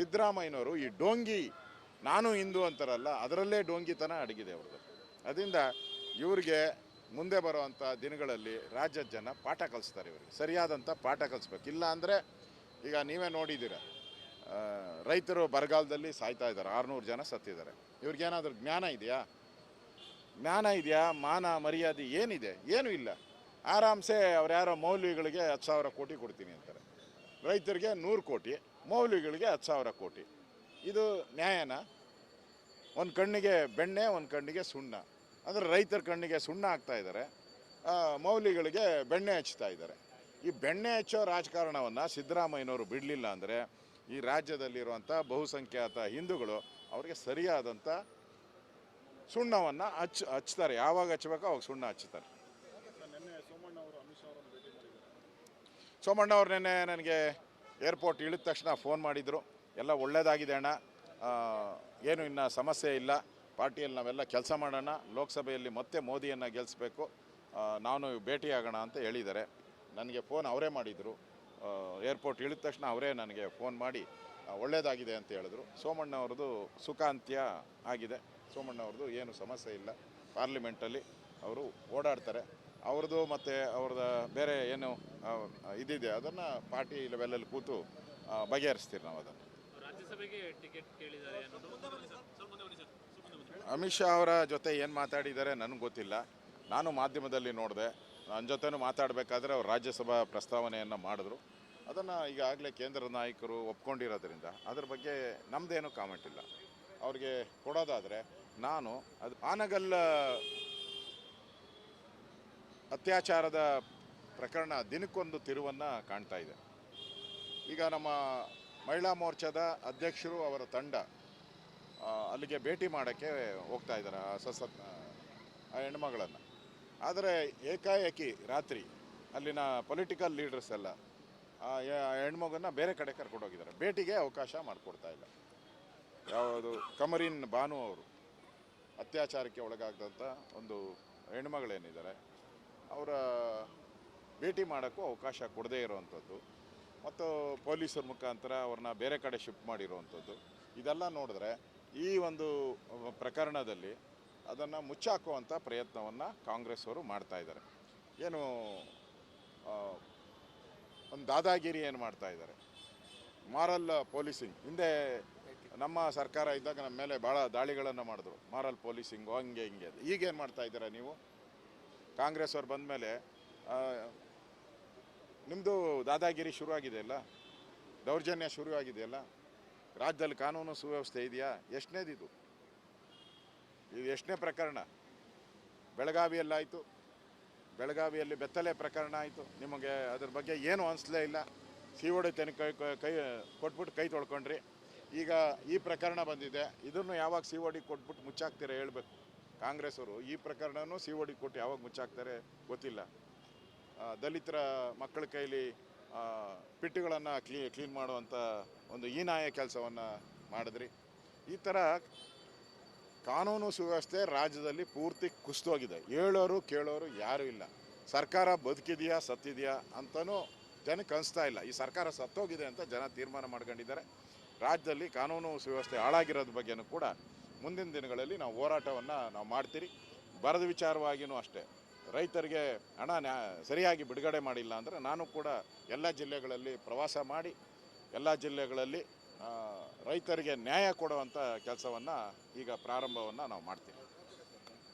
ಸಿದ್ದರಾಮಯ್ಯನವರು ಈ ಡೋಂಗಿ ನಾನು ಹಿಂದೂ ಅಂತಾರಲ್ಲ, ಅದರಲ್ಲೇ ಡೋಂಗಿತನ ಅಡಗಿದೆ ಅವ್ರದ್ದು. ಅದರಿಂದ ಇವ್ರಿಗೆ ಮುಂದೆ ಬರುವಂಥ ದಿನಗಳಲ್ಲಿ ರಾಜ್ಯದ ಜನ ಪಾಠ ಕಲಿಸ್ತಾರೆ. ಇವರಿಗೆ ಸರಿಯಾದಂಥ ಪಾಠ ಕಲಿಸ್ಬೇಕು. ಇಲ್ಲ ಅಂದರೆ ಈಗ ನೀವೇ ನೋಡಿದ್ದೀರ, ರೈತರು ಬರಗಾಲದಲ್ಲಿ ಸಾಯ್ತಾ ಇದ್ದಾರೆ, 600 ಜನ ಸತ್ತಿದ್ದಾರೆ. ಇವ್ರಿಗೇನಾದರೂ ಜ್ಞಾನ ಇದೆಯಾ? ಮಾನ ಮರ್ಯಾದೆ ಏನಿದೆ? ಏನೂ ಇಲ್ಲ. ಆರಾಮ್ಸೆ ಅವ್ರು ಯಾರೋ ಮೌಲ್ವಿಗಳಿಗೆ 10,000 ಕೋಟಿ ಕೊಡ್ತೀನಿ ಅಂತಾರೆ. ರೈತರಿಗೆ 100 ಕೋಟಿ, ಮೌಲ್ವಿಗಳಿಗೆ 10,000 ಕೋಟಿ. ಇದು ನ್ಯಾಯನ? ಒಂದು ಕಣ್ಣಿಗೆ ಬೆಣ್ಣೆ, ಒಂದು ಕಣ್ಣಿಗೆ ಸುಣ್ಣ. ಅಂದರೆ ರೈತರ ಕಣ್ಣಿಗೆ ಸುಣ್ಣ ಹಾಕ್ತಾ ಇದ್ದಾರೆ, ಮೌಲ್ವಿಗಳಿಗೆ ಬೆಣ್ಣೆ ಹಚ್ತಾ ಇದ್ದಾರೆ. ಈ ಬೆಣ್ಣೆ ಹಚ್ಚೋ ರಾಜಕಾರಣವನ್ನು ಸಿದ್ದರಾಮಯ್ಯನವರು ಬಿಡಲಿಲ್ಲ ಅಂದರೆ ಈ ರಾಜ್ಯದಲ್ಲಿರುವಂಥ ಬಹುಸಂಖ್ಯಾತ ಹಿಂದೂಗಳು ಅವರಿಗೆ ಸರಿಯಾದಂಥ ಸುಣ್ಣವನ್ನು ಹಚ್ತಾರೆ. ಯಾವಾಗ ಹಚ್ಚಬೇಕೋ ಅವಾಗ ಸುಣ್ಣ ಹಚ್ತಾರೆ. ಸೋಮಣ್ಣ ಅವ್ರು ನೆನ್ನೆ ನನಗೆ ಏರ್ಪೋರ್ಟ್ ಇಳಿದ ತಕ್ಷಣ ಫೋನ್ ಮಾಡಿದರು. ಎಲ್ಲ ಒಳ್ಳೆಯದಾಗಿದೆ ಅಣ್ಣ, ಏನು ಇನ್ನು ಸಮಸ್ಯೆ ಇಲ್ಲ, ಪಾರ್ಟಿಯಲ್ಲಿ ನಾವೆಲ್ಲ ಕೆಲಸ ಮಾಡೋಣ, ಲೋಕಸಭೆಯಲ್ಲಿ ಮತ್ತೆ ಮೋದಿಯನ್ನು ಗೆಲ್ಲಿಸ್ಬೇಕು, ನಾನು ಭೇಟಿಯಾಗೋಣ ಅಂತ ಹೇಳಿದ್ದಾರೆ. ನನಗೆ ಫೋನ್ ಅವರೇ ಮಾಡಿದರು. ಏರ್ಪೋರ್ಟ್ ಇಳಿದ ತಕ್ಷಣ ಅವರೇ ನನಗೆ ಫೋನ್ ಮಾಡಿ ಒಳ್ಳೆಯದಾಗಿದೆ ಅಂತ ಹೇಳಿದ್ರು. ಸೋಮಣ್ಣ ಅವ್ರದ್ದು ಸುಖಾಂತ್ಯ ಆಗಿದೆ. ಸೋಮಣ್ಣ ಅವ್ರದ್ದು ಏನು ಸಮಸ್ಯೆ ಇಲ್ಲ, ಪಾರ್ಲಿಮೆಂಟಲ್ಲಿ ಅವರು ಓಡಾಡ್ತಾರೆ. ಅವ್ರದ್ದು ಮತ್ತು ಅವ್ರದ್ದು ಬೇರೆ ಏನು ಇದಿದೆ ಅದನ್ನು ಪಾರ್ಟಿ ಲೆವೆಲಲ್ಲಿ ಕೂತು ಬಗೆಹರಿಸ್ತೀರಿ ನಾವು ಅದನ್ನು. ರಾಜ್ಯಸಭೆಗೆ ಟಿಕೆಟ್ ಕೇಳಿದ್ದಾರೆ ಅನ್ನೋದು ಅಮಿತ್ ಶಾ ಅವರ ಜೊತೆ ಏನು ಮಾತಾಡಿದ್ದಾರೆ ನನಗೆ ಗೊತ್ತಿಲ್ಲ. ನಾನು ಮಾಧ್ಯಮದಲ್ಲಿ ನೋಡಿದೆ. ನನ್ನ ಜೊತೆನೂ ಮಾತಾಡಬೇಕಾದ್ರೆ ಅವ್ರು ರಾಜ್ಯಸಭಾ ಪ್ರಸ್ತಾವನೆಯನ್ನು ಮಾಡಿದ್ರು. ಅದನ್ನು ಈಗಾಗಲೇ ಕೇಂದ್ರ ನಾಯಕರು ಒಪ್ಕೊಂಡಿರೋದ್ರಿಂದ ಅದ್ರ ಬಗ್ಗೆ ನಮ್ಮದೇನು ಕಾಮೆಂಟ್ ಇಲ್ಲ. ಅವ್ರಿಗೆ ಕೊಡೋದಾದರೆ ನಾನು ಅದು ಆನಗಲ್ ಅತ್ಯಾಚಾರದ ಪ್ರಕರಣ ದಿನಕ್ಕೊಂದು ತಿರುವನ್ನು ಕಾಣ್ತಾ ಇದೆ. ಈಗ ನಮ್ಮ ಮಹಿಳಾ ಮೋರ್ಚಾದ ಅಧ್ಯಕ್ಷರು ಅವರ ತಂಡ ಅಲ್ಲಿಗೆ ಭೇಟಿ ಮಾಡೋಕ್ಕೆ ಹೋಗ್ತಾ ಇದ್ದಾರೆ ಆ ಹೆಣ್ಮಗಳನ್ನು. ಆದರೆ ಏಕಾಏಕಿ ರಾತ್ರಿ ಅಲ್ಲಿನ ಪೊಲಿಟಿಕಲ್ ಲೀಡರ್ಸ್ ಎಲ್ಲ ಆ ಹೆಣ್ಮಗನ್ನು ಬೇರೆ ಕಡೆ ಕರ್ಕೊಂಡೋಗಿದ್ದಾರೆ. ಭೇಟಿಗೆ ಅವಕಾಶ ಮಾಡಿಕೊಡ್ತಾ ಇಲ್ಲ. ಯಾವುದು ಕಮರಿನ್ ಬಾನು ಅವರು ಅತ್ಯಾಚಾರಕ್ಕೆ ಒಳಗಾಗದಂಥ ಒಂದು ಹೆಣ್ಮಗಳೇನಿದ್ದಾರೆ ಅವರ ಭೇಟಿ ಮಾಡೋಕ್ಕೂ ಅವಕಾಶ ಕೊಡದೇ ಇರೋವಂಥದ್ದು ಮತ್ತು ಪೊಲೀಸರ ಮುಖಾಂತರ ಅವ್ರನ್ನ ಬೇರೆ ಕಡೆ ಶಿಫ್ಟ್ ಮಾಡಿರುವಂಥದ್ದು, ಇದೆಲ್ಲ ನೋಡಿದ್ರೆ ಈ ಒಂದು ಪ್ರಕರಣದಲ್ಲಿ ಅದನ್ನು ಮುಚ್ಚಾಕುವಂಥ ಪ್ರಯತ್ನವನ್ನು ಕಾಂಗ್ರೆಸ್ ಅವರು ಮಾಡ್ತಾಯಿದ್ದಾರೆ. ಏನು ಒಂದು ದಾದಾಗಿರಿ ಏನು ಮಾಡ್ತಾಯಿದ್ದಾರೆ, ಮಾರಲ್ ಪೊಲೀಸಿಂಗ್. ಹಿಂದೆ ನಮ್ಮ ಸರ್ಕಾರ ಇದ್ದಾಗ ನಮ್ಮ ಮೇಲೆ ಭಾಳ ದಾಳಿಗಳನ್ನು ಮಾಡಿದ್ರು, ಮಾರಲ್ ಪೊಲೀಸಿಂಗು ಹಂಗೆ ಹಿಂಗೆ. ಈಗೇನು ಮಾಡ್ತಾಯಿದ್ದೀರಾ ನೀವು? ಕಾಂಗ್ರೆಸ್ ಅವ್ರು ಬಂದ ಮೇಲೆ ನಿಮ್ಮದು ದಾದಾಗಿರಿ ಶುರುವಾಗಿದೆಯಲ್ಲ, ದೌರ್ಜನ್ಯ ಶುರುವಾಗಿದೆಯಲ್ಲ. ರಾಜ್ಯದಲ್ಲಿ ಕಾನೂನು ಸುವ್ಯವಸ್ಥೆ ಇದೆಯಾ? ಎಷ್ಟನೇದಿದು? ಇದು ಎಷ್ಟನೇ ಪ್ರಕರಣ? ಬೆಳಗಾವಿಯಲ್ಲಾಯಿತು, ಬೆಳಗಾವಿಯಲ್ಲಿ ಬೆತ್ತಲೆ ಪ್ರಕರಣ ಆಯಿತು. ನಿಮಗೆ ಅದ್ರ ಬಗ್ಗೆ ಏನೂ ಅನಿಸ್ಲೇ ಇಲ್ಲ. COD ತನಿಖೆ ಕೈ ಕೊಟ್ಬಿಟ್ಟು ಕೈ ತೊಳ್ಕೊಂಡ್ರಿ. ಈಗ ಈ ಪ್ರಕರಣ ಬಂದಿದೆ, ಇದನ್ನು ಯಾವಾಗ COD ಕೊಟ್ಬಿಟ್ಟು ಮುಚ್ಚಾಕ್ತಾರೆ ಹೇಳಬೇಕು. ಕಾಂಗ್ರೆಸ್ ಅವರು ಈ ಪ್ರಕರಣನೂ COD ಕೊಟ್ಟು ಯಾವಾಗ ಮುಚ್ಚಾಕ್ತಾರೆ ಗೊತ್ತಿಲ್ಲ. ದಲಿತರ ಮಕ್ಕಳ ಕೈಲಿ ಪಿಟ್ಟುಗಳನ್ನು ಕ್ಲೀನ್ ಮಾಡುವಂಥ ಒಂದು ಹೀನಾಯ ಕೆಲಸವನ್ನು ಮಾಡಿದ್ರಿ. ಈ ಥರ ಕಾನೂನು ಸುವ್ಯವಸ್ಥೆ ರಾಜ್ಯದಲ್ಲಿ ಪೂರ್ತಿ ಕುಸಿದೋಗಿದೆ. ಹೇಳೋರು ಕೇಳೋರು ಯಾರೂ ಇಲ್ಲ. ಸರ್ಕಾರ ಬದುಕಿದೆಯಾ ಸತ್ತಿದೆಯಾ ಅಂತಲೂ ಜನಕ್ಕೆ ಅನಿಸ್ತಾ ಇಲ್ಲ. ಈ ಸರ್ಕಾರ ಸತ್ತೋಗಿದೆ ಅಂತ ಜನ ತೀರ್ಮಾನ ಮಾಡ್ಕೊಂಡಿದ್ದಾರೆ. ರಾಜ್ಯದಲ್ಲಿ ಕಾನೂನು ಸುವ್ಯವಸ್ಥೆ ಹಾಳಾಗಿರೋದ್ರ ಬಗ್ಗೆನೂ ಕೂಡ ಮುಂದಿನ ದಿನಗಳಲ್ಲಿ ನಾವು ಹೋರಾಟವನ್ನು ನಾವು ಮಾಡ್ತೀರಿ. ಬರದ ವಿಚಾರವಾಗಿಯೂ ಅಷ್ಟೇ, ರೈತರಿಗೆ ಹಣ ಸರಿಯಾಗಿ ಬಿಡುಗಡೆ ಮಾಡಿಲ್ಲ ಅಂದರೆ ನಾನು ಕೂಡ ಎಲ್ಲ ಜಿಲ್ಲೆಗಳಲ್ಲಿ ಪ್ರವಾಸ ಮಾಡಿ ಎಲ್ಲ ಜಿಲ್ಲೆಗಳಲ್ಲಿ ರೈತರಿಗೆ ನ್ಯಾಯ ಕೊಡುವಂಥ ಕೆಲಸವನ್ನು ಈಗ ಪ್ರಾರಂಭವನ್ನು ನಾವು ಮಾಡ್ತೀವಿ.